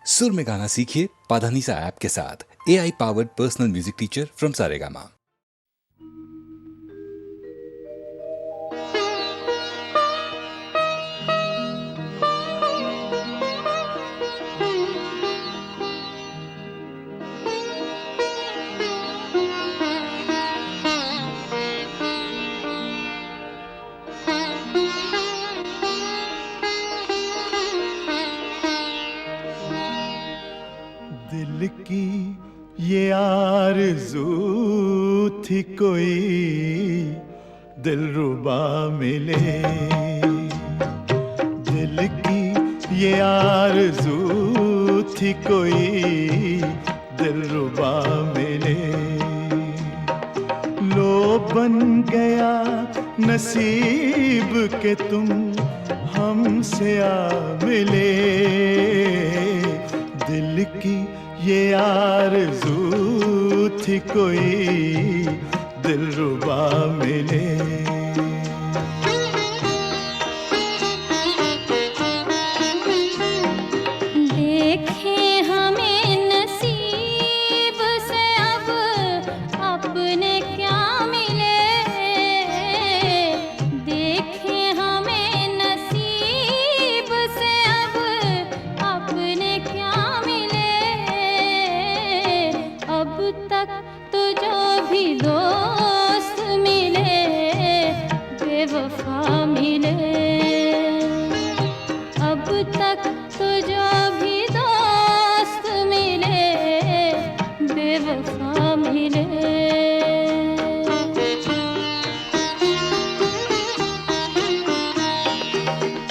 सुर में गाना सीखिए पाधानीसा ऐप के साथ। AI powered personal music teacher from Saregama. दिल की ये आरज़ू थी कोई दिलरुबा मिले। दिल की ये आरज़ू थी कोई दिलरुबा मिले। लो बन गया नसीब के तुम हमसे आ मिले। दिल की ये आरज़ू थी कोई दिलरुबा मिले। देखें हमें नसीब से अब अपने क्या मिले। देखें हमें नसीब से अब अपने क्या मिले। अब तक तो जो भी दोस्त मिले बेवफा मिले। अब तक तो जो भी दोस्त मिले बेवफा मिले।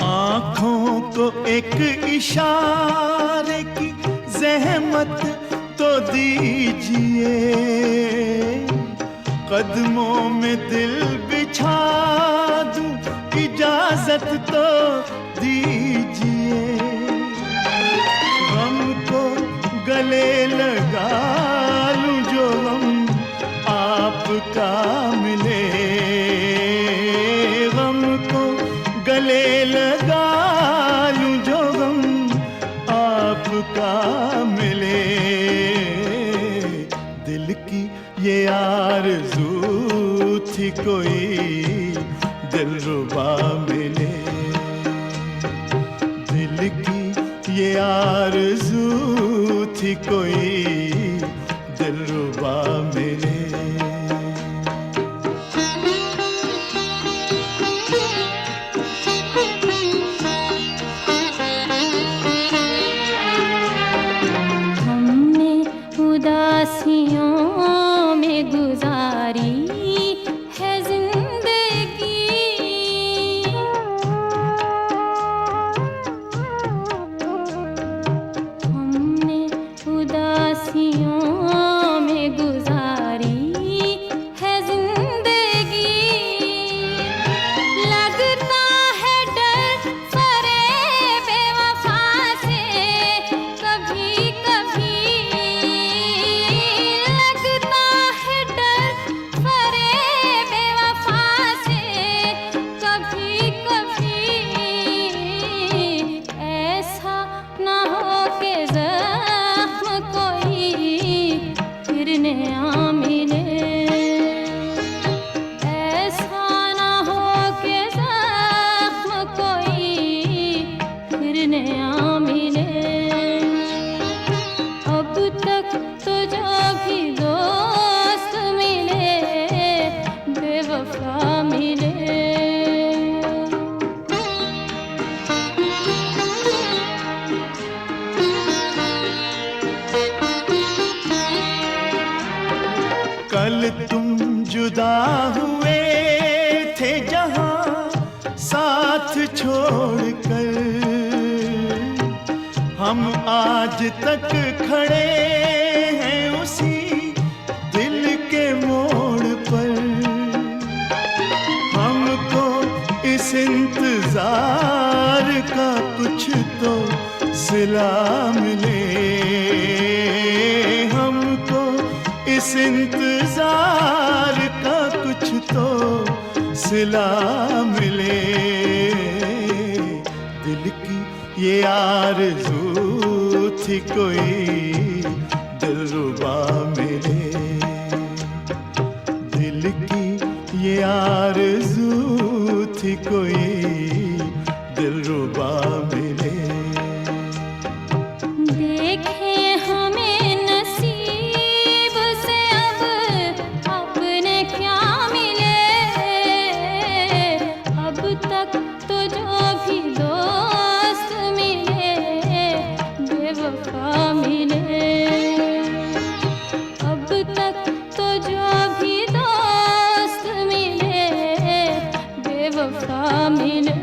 आँखों को एक इशारे की ज़हमत तो दीजिए। कदमों में दिल बिछा दूं इजाज़त तो दीजिए। हमको गले लगा लूं जो हम आपका मिले। हमको गले लगा लूं जो हम आपका मिले। दिल की ये आरज़ू थी कोई दिलरुबा मिले। दिल की ये आरज़ू थी कोई दिलरुबा मिले। हमने उदासियों में गुजारी है जिंदगी। हमने उदासियों में गुजारी है जिंदगी। लगता है डर फरेब बेवफा से कभी कभी। लगता है डर फरेब बेवफा से कभी कभी। ऐसा ना हो के ज़ख्म कोई फिर नया मिले। ऐसा ना हो के ज़ख्म कोई फिर नया मिले। अब तक तो जो भी दोस्त मिले बेवफा मिले। कल तुम जुदा हुए थे जहां साथ छोड़कर। हम आज तक खड़े हैं उसी दिल के मोड़ पर। हमको इस इंतजार का कुछ तो सिला मिले। हमको इस इंतजार का कुछ तो सिला मिले। दिल की ये आरज़ू थी कोई दिलरुबा मिले, दिल की ये आरज़ू थी कोई दिलरुबा मिले। देखे हमें नसीब से अब अपने क्या मिले, अब तक तो जो भी दोस्त मिले बेवफा मिले, अब तक तो जो भी दोस्त मिले बेवफा मिले।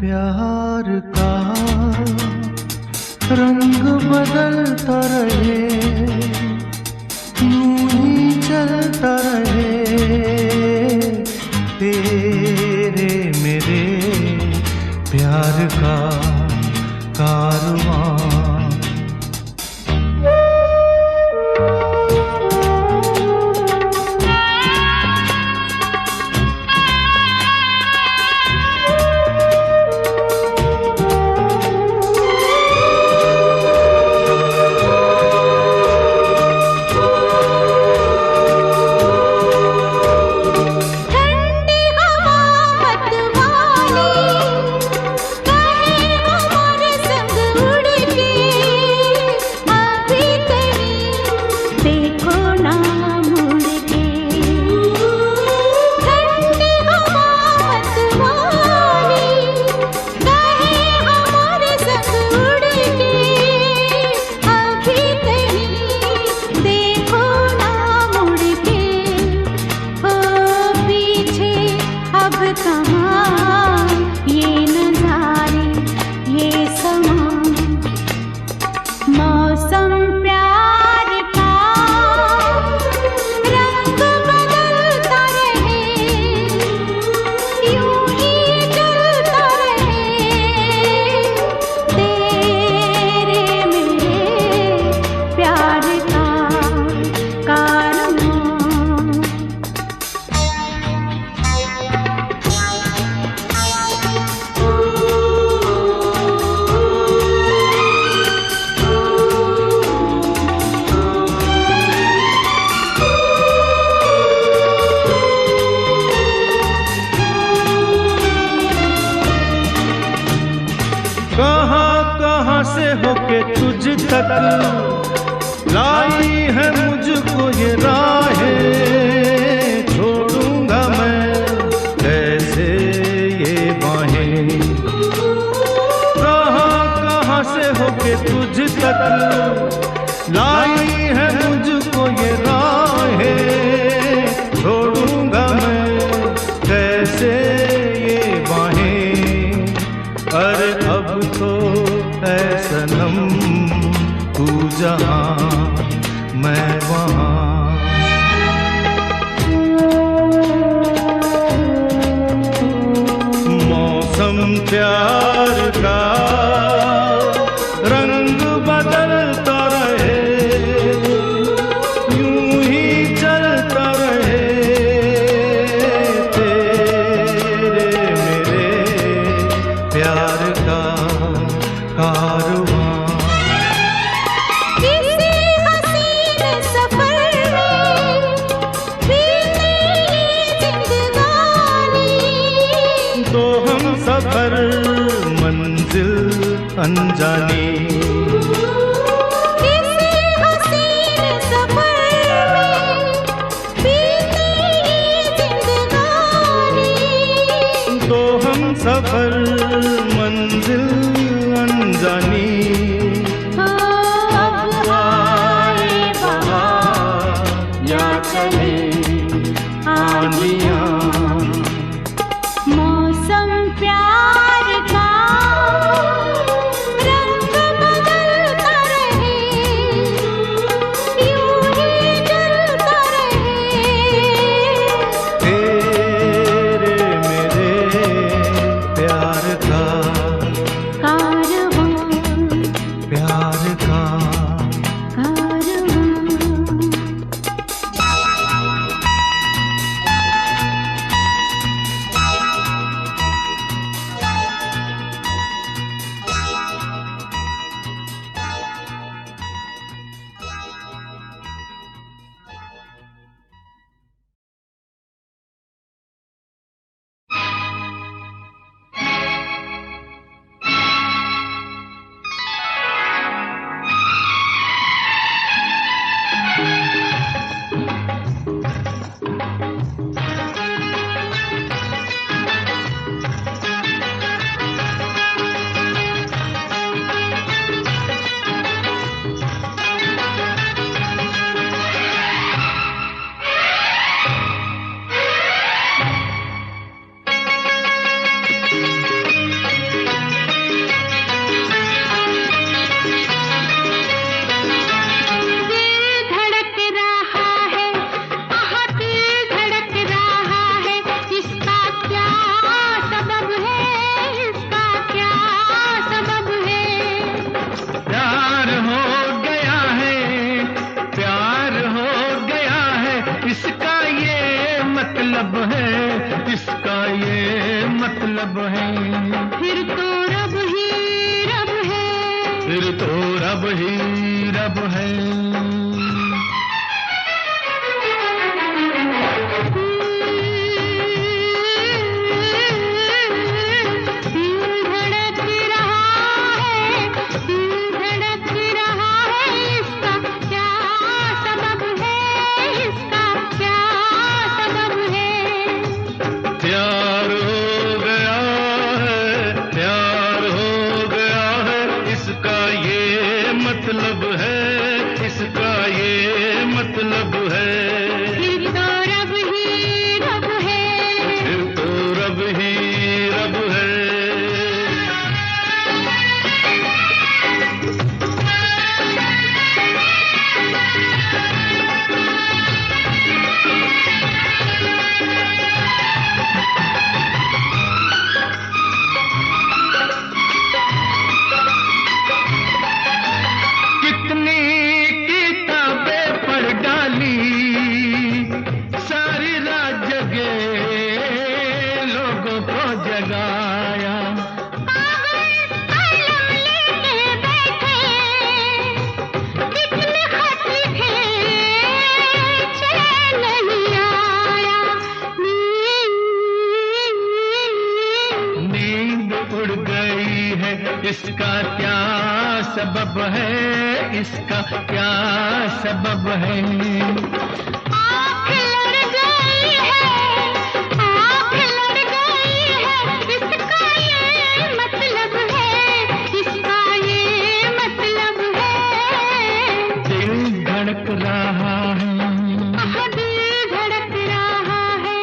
प्यार का रंग बदलता रहे, यूं ही चलता रहे, तेरे मेरे प्यार का कारवां। से होके तुझ तक लाई है मुझको ये राहें, छोड़ूंगा मैं कैसे ये बाहें। कहाँ से होके तुझ तक लाई है मुझको ये राहें, छोड़ूंगा मैं कैसे ये बाहें। अरे अब तो ऐ सनम तू जहाँ मैं वहाँ। मौसम प्यार का रंग बदलता अनजानी। किसी हसीन सफर में बीते ये जिंदगानी, तो हम सफर मंजिल अनजानी। अब आए बहार या चले आंधियाँ मौसम प्यार का रंग बदलता रहे, यूं ही जलता रहे। तेरे मेरे प्यार का कारवां प्यार का कारवां रब है, फिर तो रब ही रब है, फिर तो रब ही रब है। इसका क्या सबब है, इसका क्या सबब है। आँख लड़ गई है, आँख लड़ गई है, इसका ये मतलब है, इसका ये मतलब है। दिल धड़क रहा है, दिल धड़क रहा है।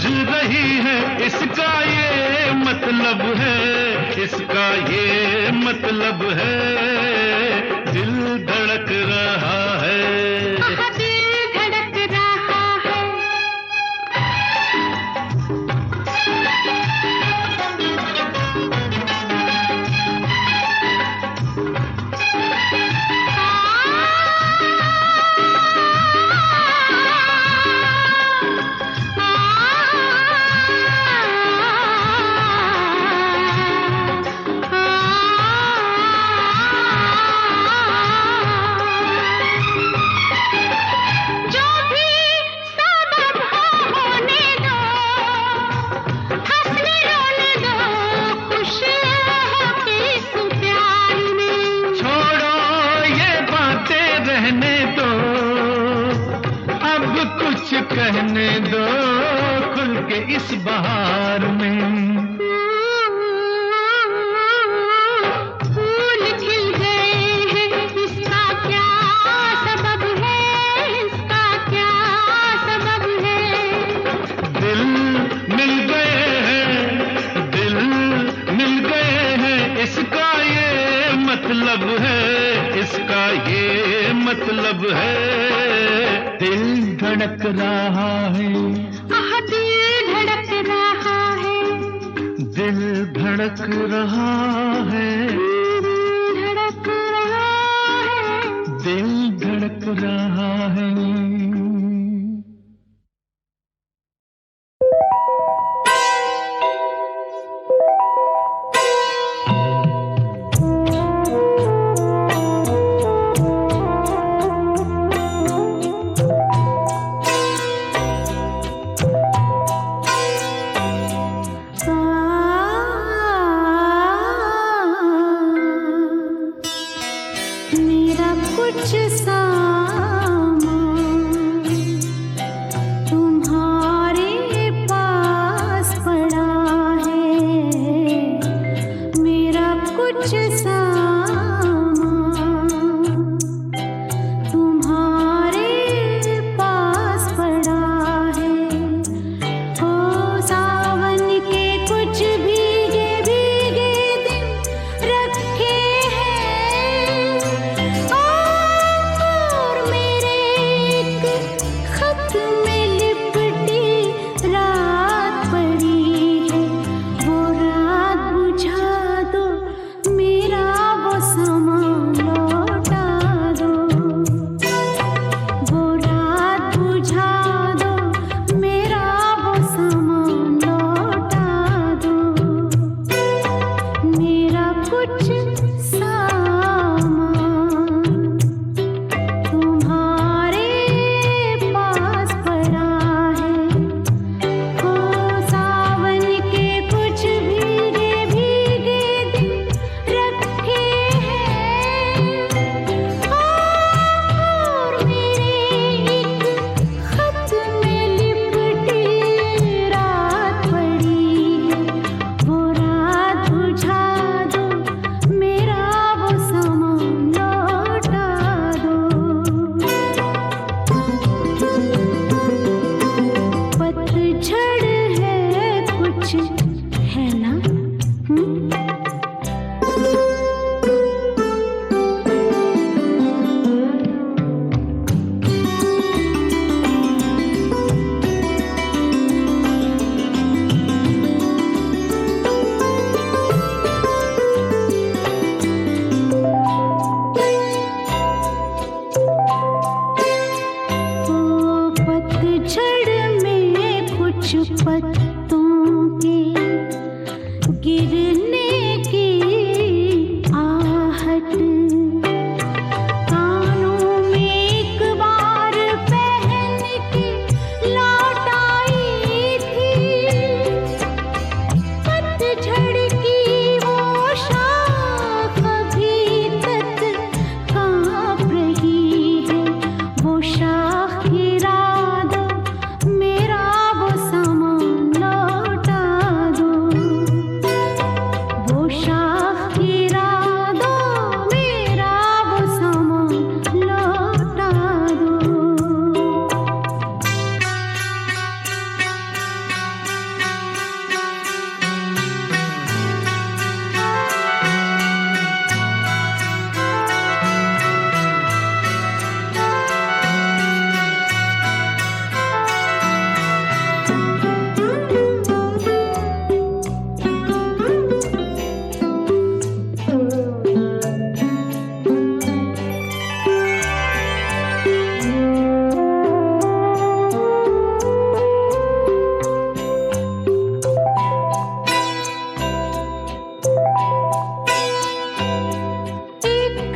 रही है, इसका ये मतलब है, इसका ये मतलब है, दिल धड़क रहा है। दिल धड़क रहा है। जो भी सबब हो होने दो, हंसने रोने दो, खुश होके इस प्यार में। छोड़ो ये बातें रहने दो, अब कुछ कहने दो, खुल के इस बहार में। फूल खिल गए हैं, इसका क्या सबब है, इसका क्या सबब है। दिल मिल गए हैं, दिल मिल गए हैं, इसका ये मतलब है, इसका ये मतलब है, दिल धड़क रहा है। दिल धड़क रहा है। दिल धड़क रहा है, धड़क रहा है। दिल धड़क रहा है। मेरा कुछ सामान तुम्हारे पास पड़ा है। मेरा कुछ सामान तुम्हारे पास पड़ा है। ओ सावन के कुछ भीगे भीगे दिन रखे हैं, और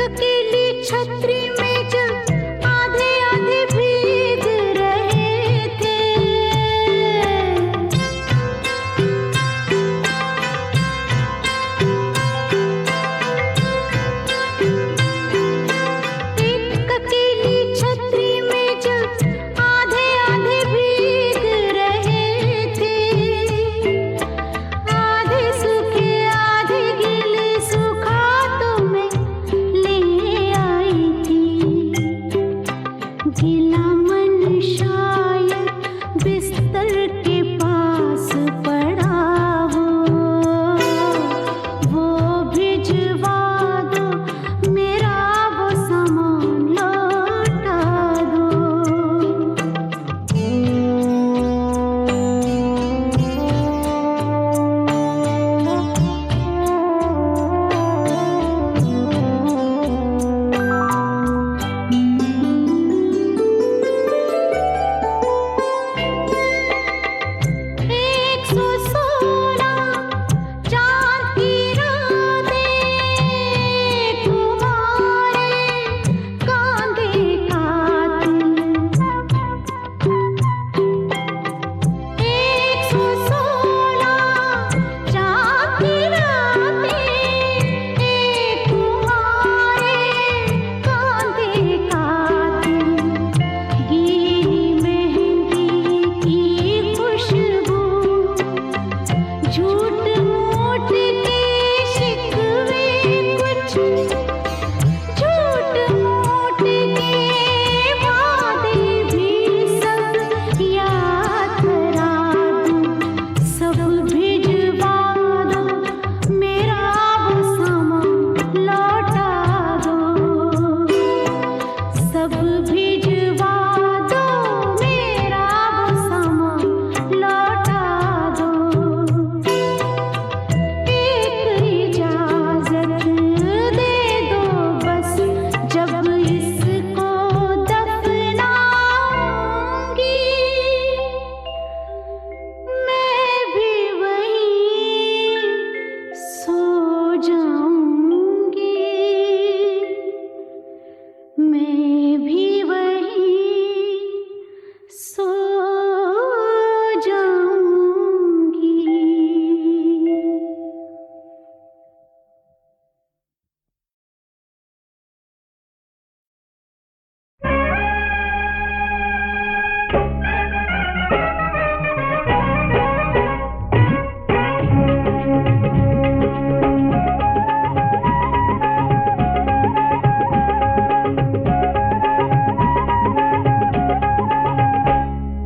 अकेली छतरी में जब आधे आधे भीग रहे थे, एक अकेली छतरी में जब आधे आधे भीग रहे थे, आधे सूखे आधे गीले सूखा तो मैं ले आई थी। गीला मन शायद बिस्तर के पास पड़ा हो, वो भिजवा दो, मेरा वो सामान लौटा दो। एक सौ सोलह चांद की रातें तुम्हारे कांधे कातिल, 116 चांद की रातें तुम्हारे कांधे कातिल, गीली मेहंदी की खुशबू, झूठ मूठ के शिकवे कुछ, झूठ मूठ के वादे भी सब याद करा दूं, सब भिजवा दो, मेरा वो सामान लौटा दो। सब भिजवा दो, मेरा वो सामान लौटा दो। एक इजाजत दे दो बस, जब इसको दफनाऊंगी, मैं भी वहीं सो जाऊंगी, मैं भी वहीं सो जाऊंगी।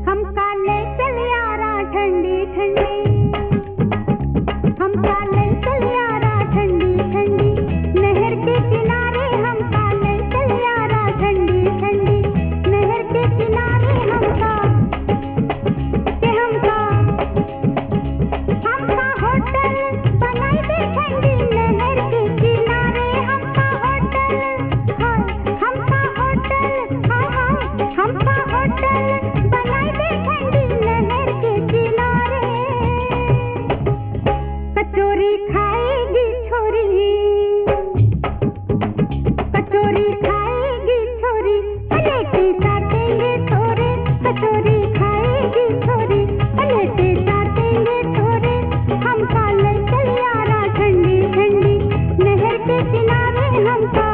हम काले चल यारा ठंडी ठंडी, हम काले चल यारा ठंडी ठंडी, नहर के किनारे हम काले चल यारा ठंडी ठंडी, नहर के किनारे हमका होटल बनाई दे ठंडी, नहर के किनारे हमका होटल, हमका होटल, हमका होटल बनाई दे ठंडी, नहर के किनारे। कचौरी खाएगी छोरी, कचौरी खाएगी छोरी, पलेटे चाटेंगे थोड़े, कचौरी खाएगी छोरी, पलेटे चाटेंगे थोड़े, हम काले चल यारा ठंडी ठंडी, नहर के किनारे हमका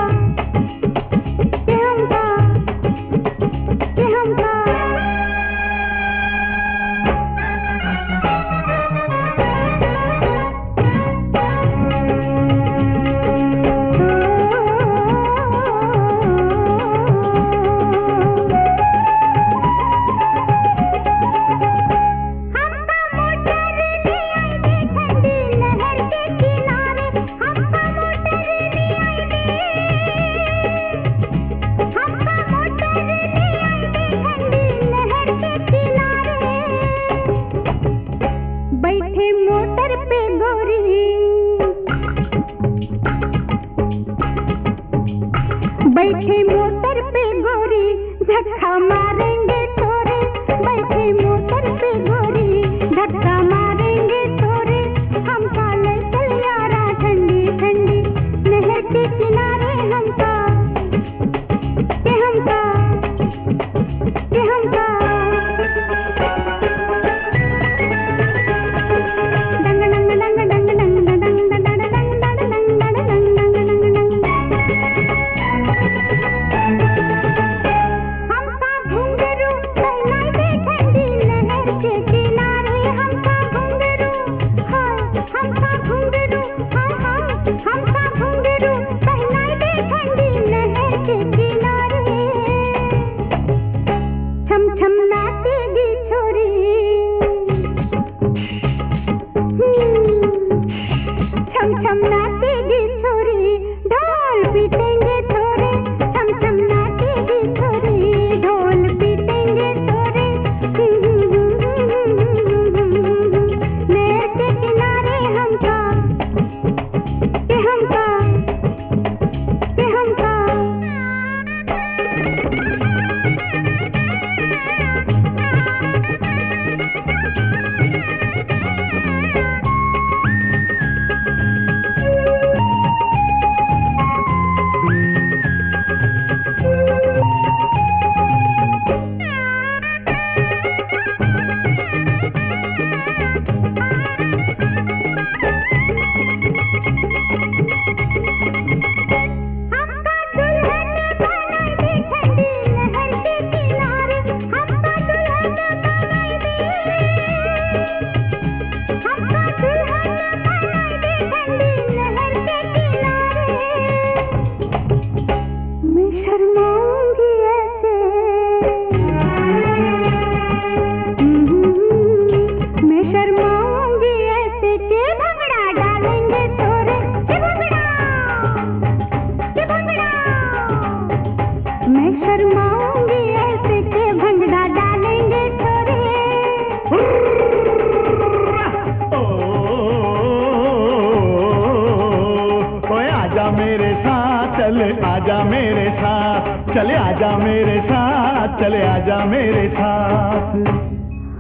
बैठे मोटर पे गोरी धक्का मारेंगे तोरे, बैठे मोटर पे गोरी धक्का मारेंगे तोरे, हम काले चल यारा ठंडी ठंडी नहर के किनारे हम का शर्माऊंगी ऐसे के भंगड़ा डालेंगे छोरे। ओए आजा मेरे साथ चले आजा मेरे साथ चले आजा मेरे साथ चले आजा मेरे साथ।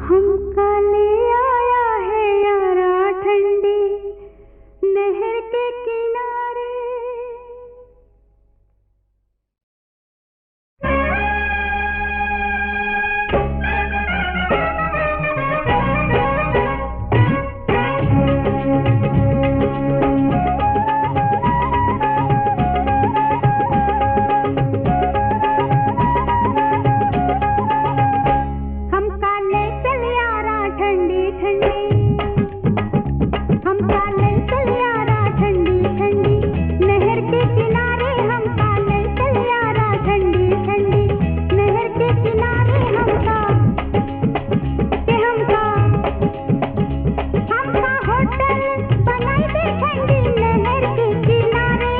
हमका ले आया है यारा ठंडी नहर के किनारे। हमका ले चल यारा ठंडी ठंडी, हमका ले चल यारा ठंडी ठंडी नहर के किनारे। हमका ले चल यारा ठंडी ठंडी नहर के किनारे। हमका होटल बनाई दे ठंडी नहर के किनारे।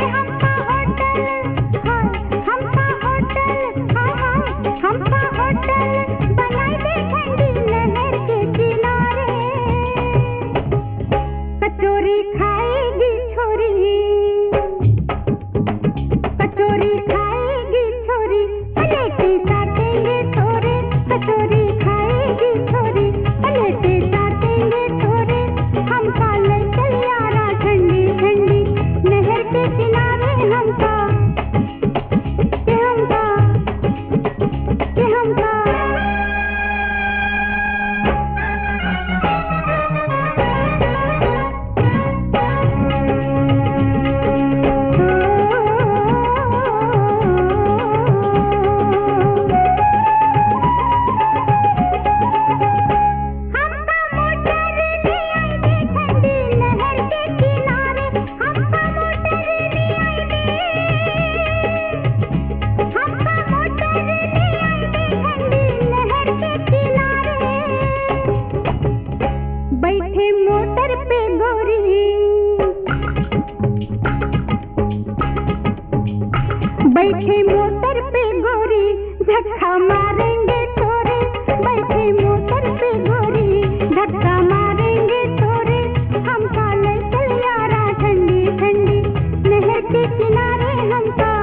हमका होटल बनाई दे ठंडी नहर के किनारे। कचौरी खाएगी छोरी, कचौरी खाएगी छोरी पलेटे चाटेंगे छोरे। कचौरी खाएगी छोरी पलेटे चाटेंगे छोरे। हमका ले चल यारा ठंडी ठंडी नहर के किनारे। हमका बैठे मोटर पे गोरी, बैठे मोटर पे गोरी धक्का मारेंगे छोरे। बैठे मोटर पे गोरी धक्का मारेंगे छोरे। हमका ले चल यारा ठंडी ठंडी नहर के किनारे। हमका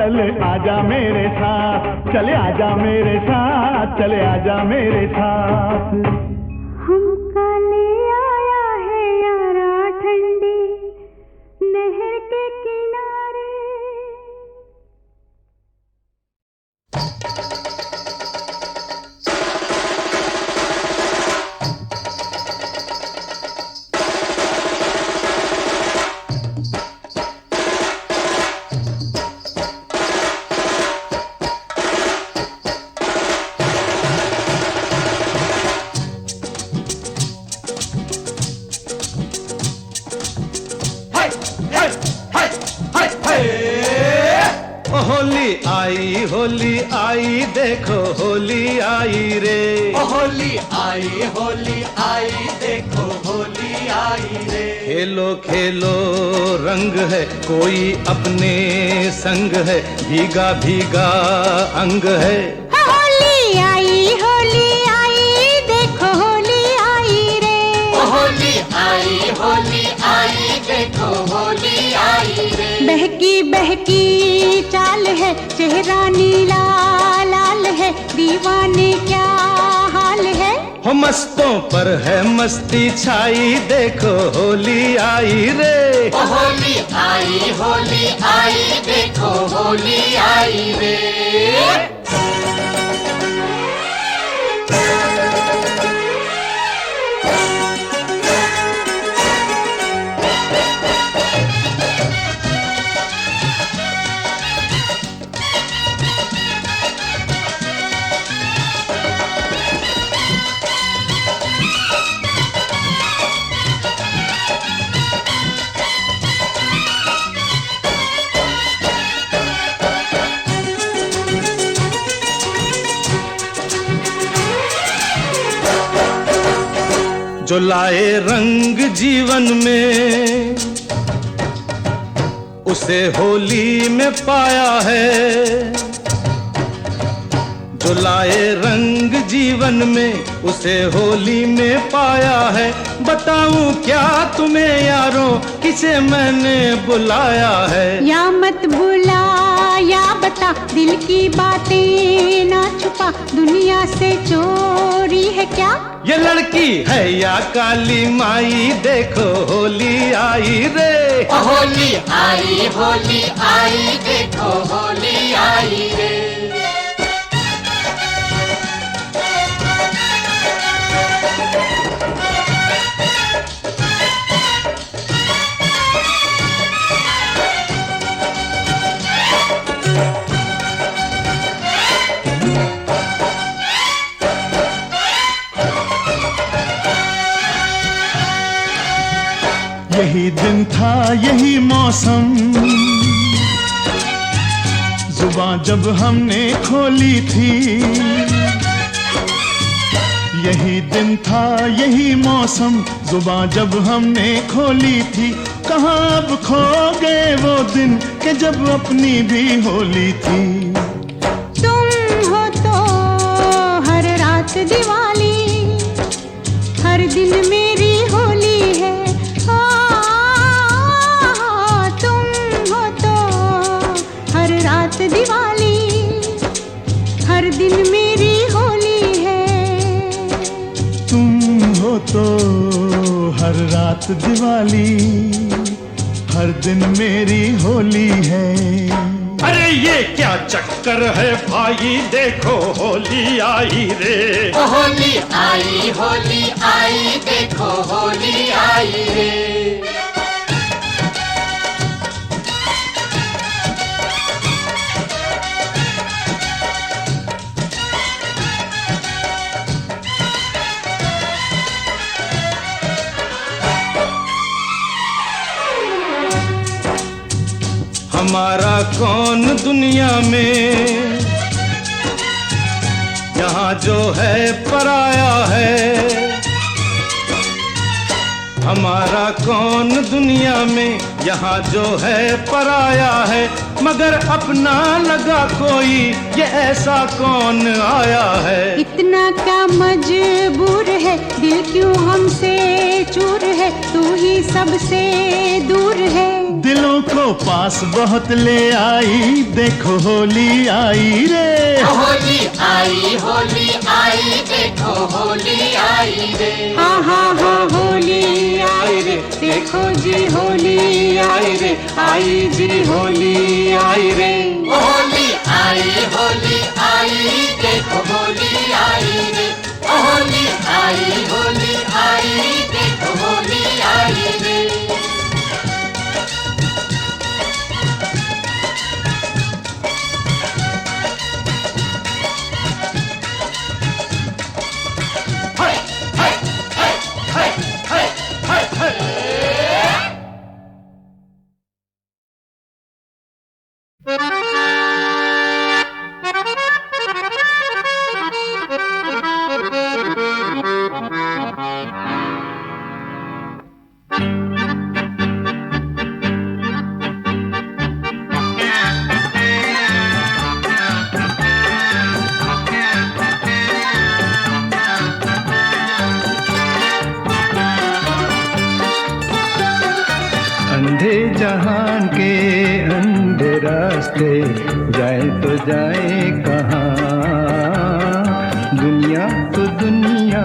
चले आजा मेरे साथ, चले आजा मेरे साथ, चले आजा मेरे साथ। हमका ले आया है यारा ठंडी नहर के किनारे। होली आई देखो होली आई रे। होली आई देखो होली आई रे। खेलो खेलो रंग है कोई अपने संग है, भीगा भीगा अंग है। होली आई देखो होली आई रे। होली आई देखो होली आई रे। बहकी बहकी चाल है चेहरा नीला लाल है, दीवाने क्या हाल है। हो मस्तों पर है मस्ती छाई देखो होली आई रे। होली आई देखो होली आई रे। जो लाए रंग जीवन में उसे होली में पाया है। जो लाए रंग जीवन में उसे होली में पाया है। बताऊं क्या तुम्हें यारों किसे मैंने बुलाया है। या मत बुला या बता, दिल की बातें ना छुपा, दुनिया से चोरी है क्या। ये लड़की है या काली माई देखो होली आई रे। होली आई देखो होली आई रे। यही दिन था यही मौसम, जुबान जब हमने खोली थी। यही दिन था यही मौसम, जुबान जब हमने खोली थी। कहाँ अब खो गए वो दिन कि जब अपनी भी होली थी। तुम हो तो हर रात दिवाली, हर दिन मेरी होली है। दिवाली हर दिन मेरी होली है। तुम हो तो हर रात दिवाली, हर दिन मेरी होली है। अरे ये क्या चक्कर है भाई देखो होली आई रे। होली आई देखो होली आई रे। हमारा कौन दुनिया में यहाँ जो है पराया है। हमारा कौन दुनिया में यहाँ जो है पराया है। मगर अपना लगा कोई ये ऐसा कौन आया है। इतना क्या मजबूर है दिल क्यों हमसे चूर है, तू ही सबसे दूर है। दिलों को पास बहुत ले आई, देखो होली आई रे। होली आई देखो होली आई रे। हाँ हाँ हाँ होली आई रे, देखो जी होली आई रे, आई जी होली आई रे। होली आई देखो होली आई रे। होली आई देखो होली आई रे। अंधे जहान के अंधे रास्ते, जाए तो जाए कहाँ। दुनिया तो दुनिया,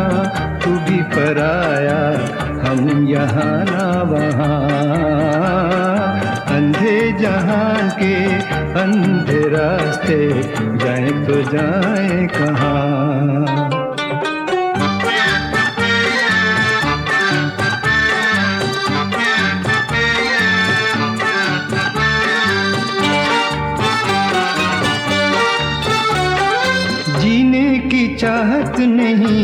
तू भी पराया, हम यहाँ ना वहाँ। अंधे जहान के अंधे रास्ते, जाए तो जाए कहाँ। चाहत नहीं,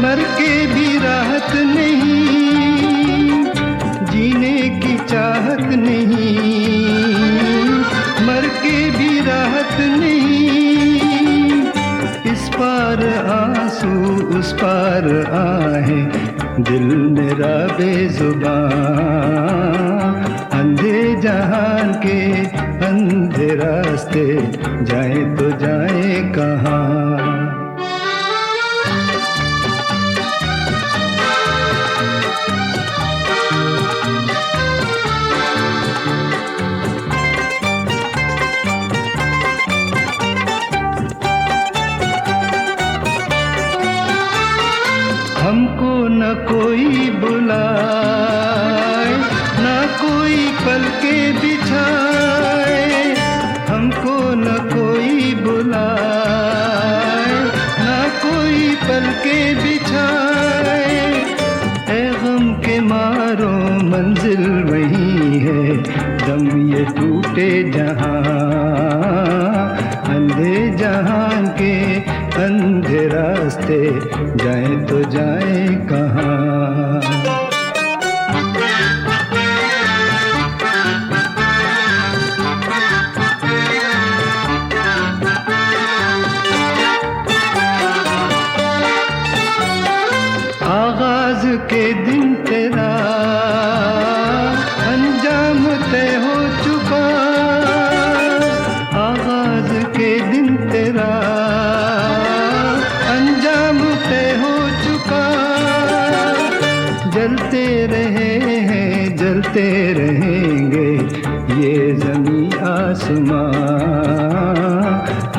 मर के भी राहत नहीं। जीने की चाहत नहीं, मर के भी राहत नहीं। इस पार आंसू उस पार आहे, दिल मेरा बेजुबान। अंधे जहान के अंधे रास्ते, जाए तो जाए कहाँ। हमको न कोई बुलाए, न कोई पलके बिछाए। हमको न कोई बुलाए, न कोई पलके बिछाए। ऐ गम के मारो मंजिल वही है, दम ये टूटे जहां। अंधे जहान के अंधे रास्ते, जाए तो जाए कहाँ। आगाज के दिन तेरा अंजाम तय हो चुका। आगाज के दिन तेरा अंजाम तय हो चुका। जलते रहे हैं जलते रहेंगे ये ज़मीं आसमां।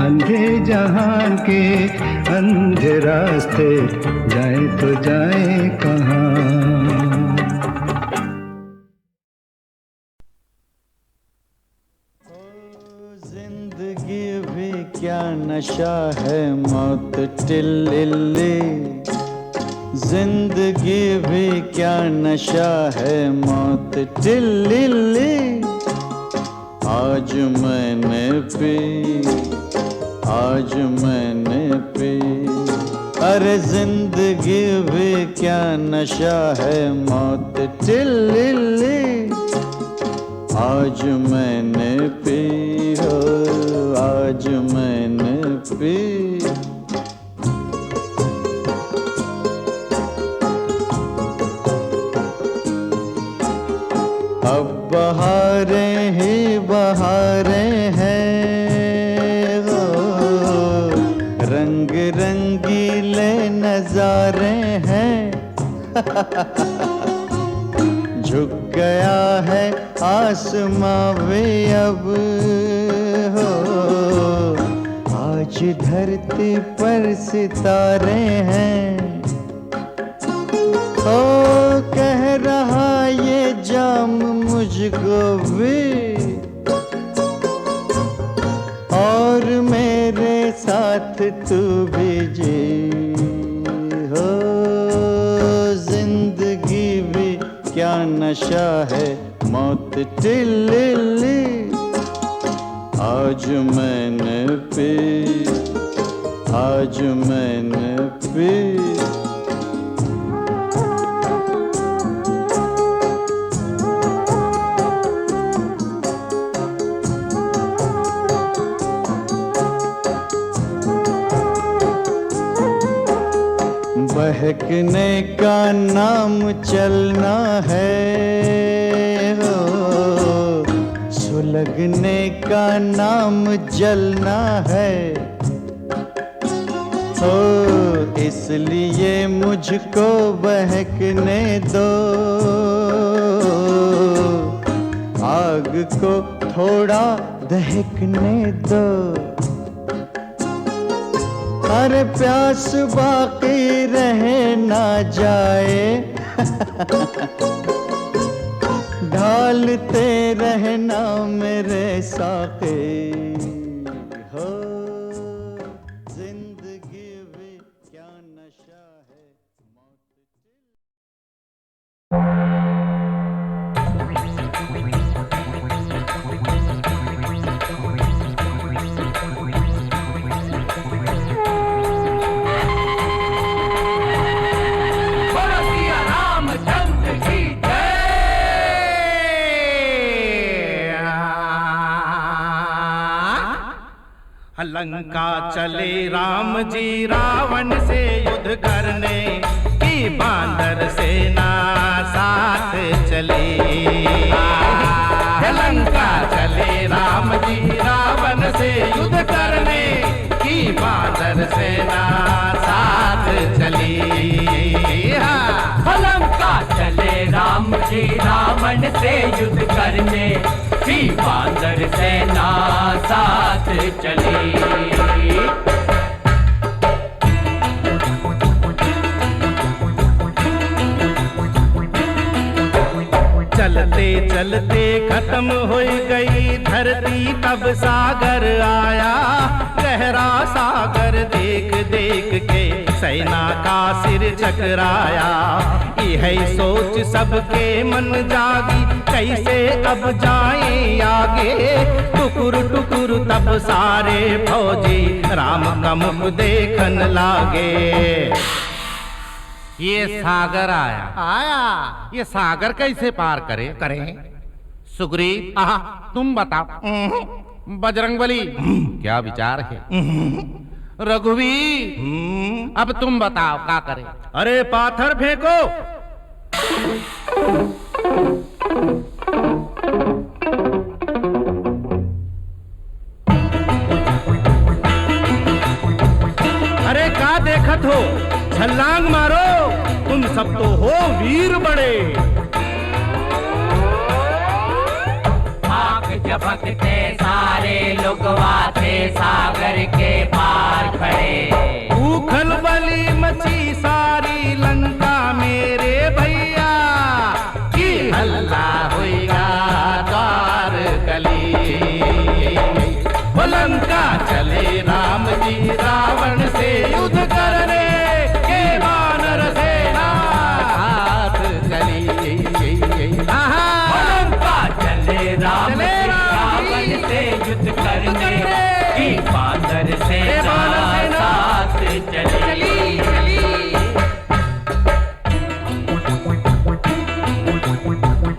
अंधे जहान के अंधे रास्ते, जाए तो जाए कहाँ। जिंदगी भी क्या नशा है मौत टिल्ली। जिंदगी भी क्या नशा है मौत टिल्ली। आज मैंने पी, आज मैंने पी। अरे जिंदगी भी क्या नशा है मौत टिल्ली। आज मैंने पी हो, आज मैंने पी। अब बहारें ही बहारें हैं, रंग रंगीले नजारे हैं। झुक गया है आसमां वे अब हो। आज धरती पर सितारे हैं, ओ कह रहा ये जाम मुझको भी, और मेरे साथ तू भी जी हो। जिंदगी भी क्या नशा है, मौत टिल्ली आज मैंने पी, आज मैंने पी। बहकने का नाम चलना है हो, सुलगने का नाम जलना है हो। इसलिए मुझको बहकने दो, आग को थोड़ा दहकने दो। अरे प्यास बाकी रहे ना जाए, ढालते रहना मेरे साके हो। जिंदगी भी क्या नशा है, लंका चले राम जी रावण से युद्ध करने की, बांदर सेना साथ चले। लंका चले राम जी रावण से युद्ध करने की, बांदर सेना साथ चली। लंका चले राम जी रावण से युद्ध करने की, बांदर सेना साथ चली। चलते चलते खत्म हो गई धरती, तब सागर आया। गहरा सागर देख देख के सेना का सिर चकराया। यही सोच सबके मन जागी, कैसे अब जाएं आगे। टुकुर टुकुर तब सारे फौजी राम का मुख देखन लागे। ये सागर आया, ये सागर कैसे पार करें? सुग्रीव, तुम बताओ। बजरंगबली, क्या विचार है? रघुवीर, अब तुम बताओ क्या करें? अरे पाथर फेंको। अरे क्या देखत हो, छलांग मारो, तुम सब तो हो वीर बड़े। आग झपकते सारे लोगवा थे सागर के पार खड़े। उखल बली मची सारी लंका मेरे भैया, की हल्ला होगा द्वार गली। वो लंका चले राम जी रावण से युद्ध करने, के वानर सेना हाथ चली। लंका चले राम जी रावण से युद्ध करने की, बांदर सेना साथ चली।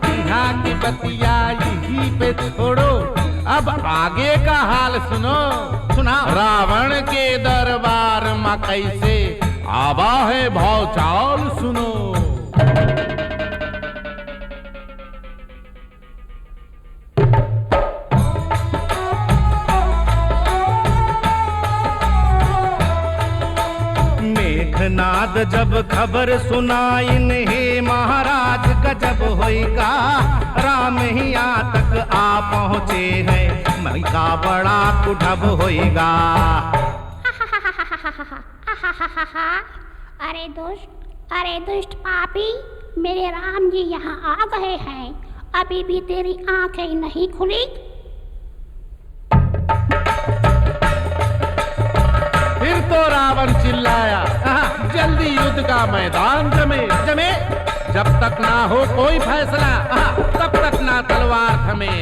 यहाँ की बतिया यहीं पे छोड़ो, अब आगे का हाल सुनो। सुना, रावण के दरबार में कैसे आवा है भौचाल सुनो। मेघनाद जब खबर सुनाइन, हे महाराज गजब होएगा, राम ही यहाँ तक आ पहुँचे हैं, मई का बड़ा कुठब होएगा। अरे दुष्ट पापी, मेरे राम जी यहाँ आ गए हैं, अभी भी तेरी आंखें नहीं खुली। फिर तो रावण चिल्लाया, जल्दी युद्ध का मैदान जमे जमे, जब तक ना हो कोई फैसला तब तक ना तलवार थमे।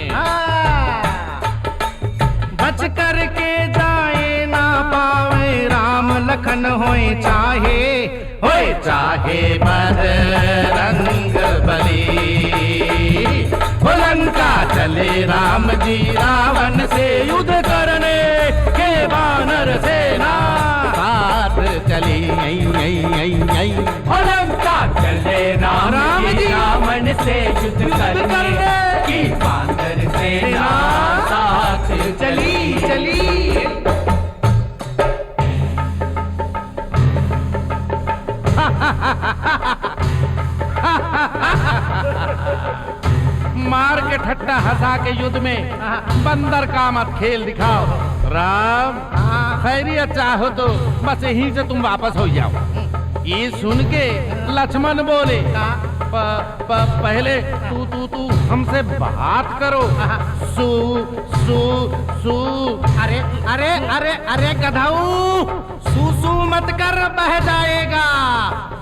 बच कर के जाए ना पावे, राम लखन होए चाहे बजरंग बली। हो लंका चले राम जी रावण से युद्ध करने, के वानर सेना साथ चली। हो लंका चले राम जी रावण से युद्ध करने, की वानर सेना साथ चली। मार के ठट्टा हंसा के युद्ध में बंदर का मत खेल दिखाओ। राम खैरियत चाहो तो बस यहीं से तुम वापस हो जाओ। ये सुन के लक्ष्मण बोले, पहले तू हमसे बात करो। सू सू सू अरे गधाऊ, सू मत कर, बह जाएगा।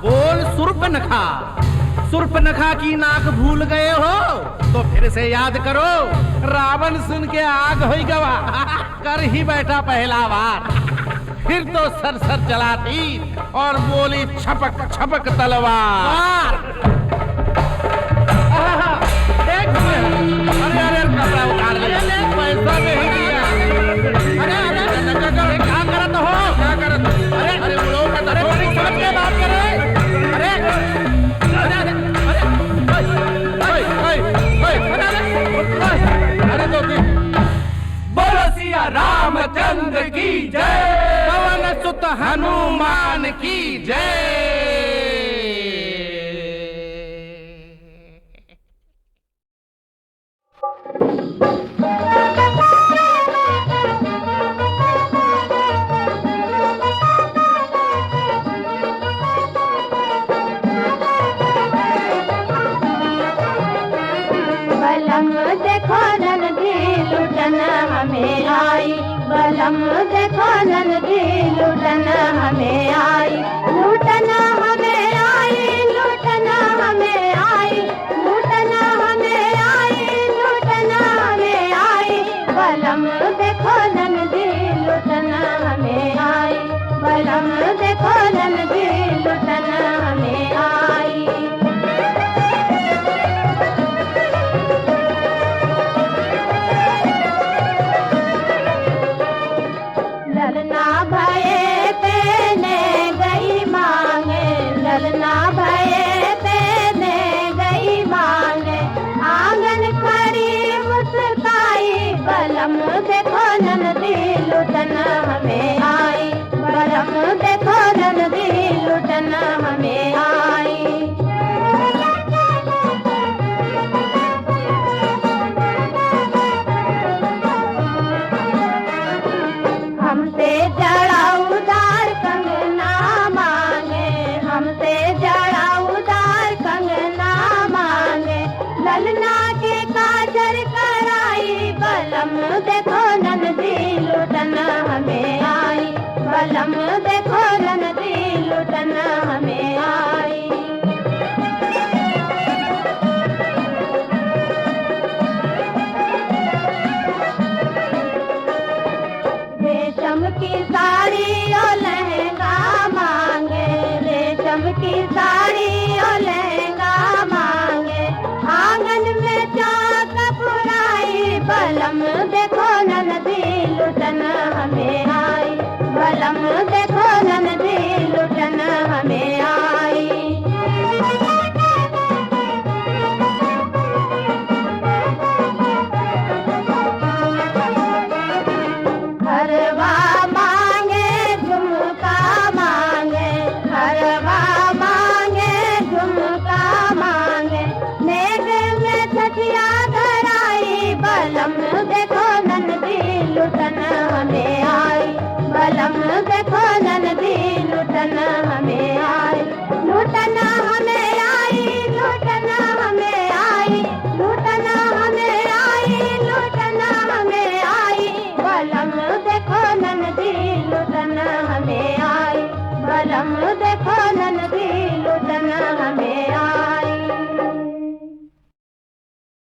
बोल सुर्पनखा की नाक भूल गए हो तो फिर से याद करो। रावण सुन के आग हो गवा, कर ही बैठा पहला बार। फिर तो सर चलाती और बोली छपक छपक तलवार। अरे कपड़ा उतार लिया, पैसा नहीं दिया। अरे क्या करत हो? क्या करत? अरे उड़ो का तरह बड़ी समझ के बात करे। अरे तो बोलो सिया रामचंद्र की जय, पवन सुत हनुमान की जय। बलम देखो नंदी लुटन हमें आई, बलम देखो नंदी लुटन हमें आई, लुटन हमें आई, लुटन हमें आई, लुटन हमें आई, लुटन हमें आई। बलम देखो नंदी लुटन हमें आई, बलम देखो नंदी लुटन हमें आई। ललना भये तेने गई मांगे, ललना भये तेने गई मांगे, आंगन खड़ी मुस्काई। बलम देखो नंदी लुटन हमें आई, बलम देखो नंदी लुटन हमें आई। हमसे जड़ा उदार कंगना मांगे, हमसे जड़ा उदार कंगना मांगे, ललना के काजर कराई। बलम देखो नंदी लुटन हमें आई, बलम देखो नंदी लुटन हमें आई। रेशम की साड़ी और लहंगा मांगे, रेशम की साड़ी और लहंगा मांगे, आंगन में चाक पुराई। बलम देखो नंदी लुटन हमें आई, बलम देखो नंदी लुटन हमें आई। घरवा लूटना हमें आई, लूटना हमें आई, लूटना हमें आई, लूटना हमें आई, लूटना हमें आई, बलम देखो ननदी लूटना हमें आई, बलम देखो